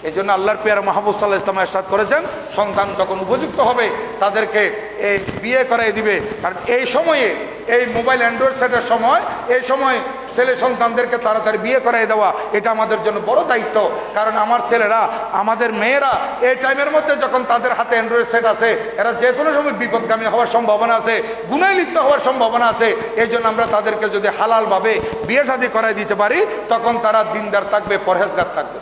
এই জন্য আল্লাহর পেয়ারা মাহবুব সাল্লাল্লাহু আলাইহি ওয়াসাল্লাম ইরশাদ করেছেন, সন্তান যখন উপযুক্ত হবে তাদেরকে এই বিয়ে করাই দিবে। কারণ এই সময়ে, এই মোবাইল অ্যান্ড্রয়েড সেটের সময়, এই সময় ছেলে সন্তানদেরকে তাড়াতাড়ি বিয়ে করাই দেওয়া এটা আমাদের জন্য বড় দায়িত্ব। কারণ আমার ছেলেরা, আমাদের মেয়েরা এই টাইমের মধ্যে যখন তাদের হাতে অ্যান্ড্রয়েড সেট আছে, এরা যে কোনো সময় বিপদগামী হওয়ার সম্ভাবনা আছে, গুনায় লিপ্ত হওয়ার সম্ভাবনা আছে। এই জন্য আমরা তাদেরকে যদি হালালভাবে বিয়ে শাদী করাই দিতে পারি, তখন তারা দিনদার থাকবে, পরহেজগার থাকবে।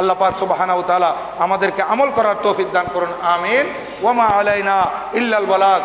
আল্লাহ পাক সুবহানাহু ওয়া তাআলা আমাদেরকে আমল করার তৌফিক দান করুন, আমিন। ওয়া মা আলাইনা ইল্লাল বালাগ।